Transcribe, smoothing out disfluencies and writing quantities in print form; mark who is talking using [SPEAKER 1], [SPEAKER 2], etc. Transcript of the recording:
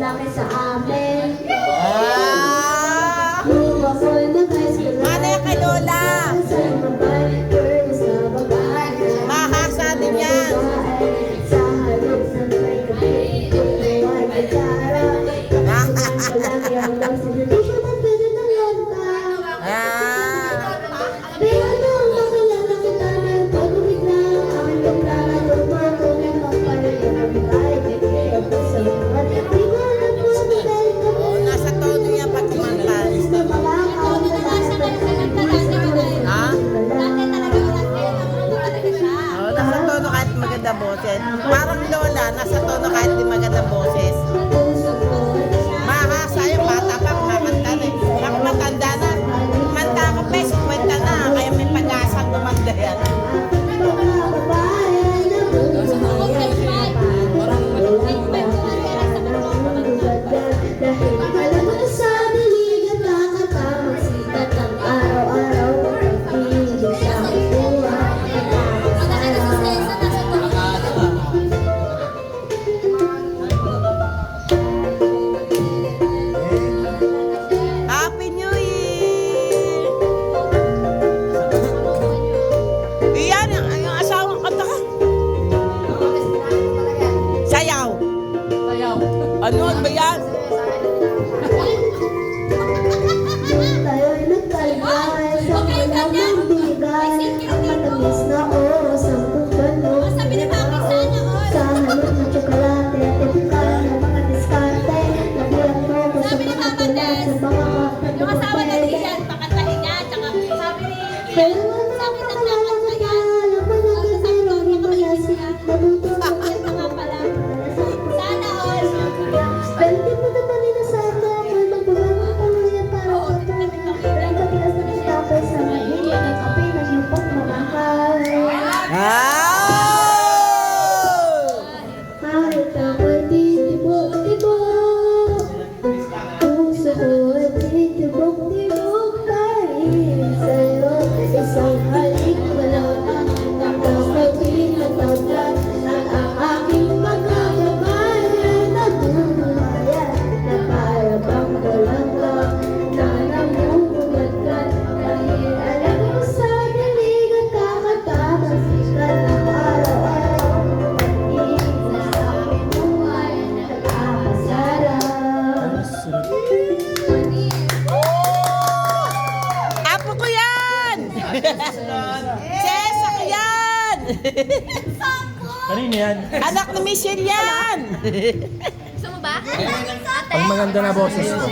[SPEAKER 1] malaki sa amin.
[SPEAKER 2] Ah!
[SPEAKER 1] Nung ako'y nag-high school,
[SPEAKER 2] Ano yung kay Lola?
[SPEAKER 1] sa mabay, girl, sa babae.
[SPEAKER 2] Mahasa din yan.
[SPEAKER 1] Sa harap sa may gabi, tutuway gitara. Malaki ang lang sa hindi siya mabili ng lanta.
[SPEAKER 2] Ah!
[SPEAKER 1] Pero nung makilala kita na pag-umigla, aking paglangan lumako ng magpalaya ng kahit hindi ako sa mga. Di ko alam kung dahil ka
[SPEAKER 2] Oh, nasa todo yan pag kumantan.
[SPEAKER 1] na malakaw na lahat ng
[SPEAKER 2] Ha?
[SPEAKER 1] dati talaga
[SPEAKER 2] Oh, nasa tono kahit maganda boses. Parang Lola, nasa tono kahit di maganda boses. Mahasa yung bata pa kumakanta na eh. Ako matanda na. Kumanta ako pa, 50 na. Kaya may pag-asang gumanda yan.
[SPEAKER 1] Dahil alam mo na sa diligan nakatama sikat ang araw-araw hindi sa buhay
[SPEAKER 2] Happy New Year! Iyan, yung asawang kanta ka. Sayaw. Ano ba yan?
[SPEAKER 1] tayo'y nagkaligay sa walang magbigay ang matamis na oras ang bugalo sa halot ng tsokolate tipikal na mga diskarte nabilang mo ko sa mga tulad sa mga
[SPEAKER 3] Yung asawa na diyan, pakantahin niya, tsaka sabi ni
[SPEAKER 1] pero wala na kalala ka na alam mo na gabero ni Malasi mabuto na
[SPEAKER 3] ito nga pala. Sana all.
[SPEAKER 1] pero di mo naman inasato ako'y magbabago ko yan para sa pero katigas na kitapay sa mahigit ng kape ng iyong pagmamahal.
[SPEAKER 2] Ah!
[SPEAKER 1] Kahit ako'y titibok-tibok, puso ko'y titibok-tibok dahil sa'yo. Isang halik wala ang nakapagpinatawag at ang aking magkakabay na bumuhayan na para bang walang lang na namumugad dahil alam mo sa dilig at kakatama sikat ng araw-araw. Iisa sa aking buhay nagkakasarap.
[SPEAKER 2] Apo ko yan! Sesa ko yan!
[SPEAKER 4] Kanino yan?
[SPEAKER 2] Anak ni Michelle yan!
[SPEAKER 3] Gusto mo ba?
[SPEAKER 4] Pag maganda na boses ko.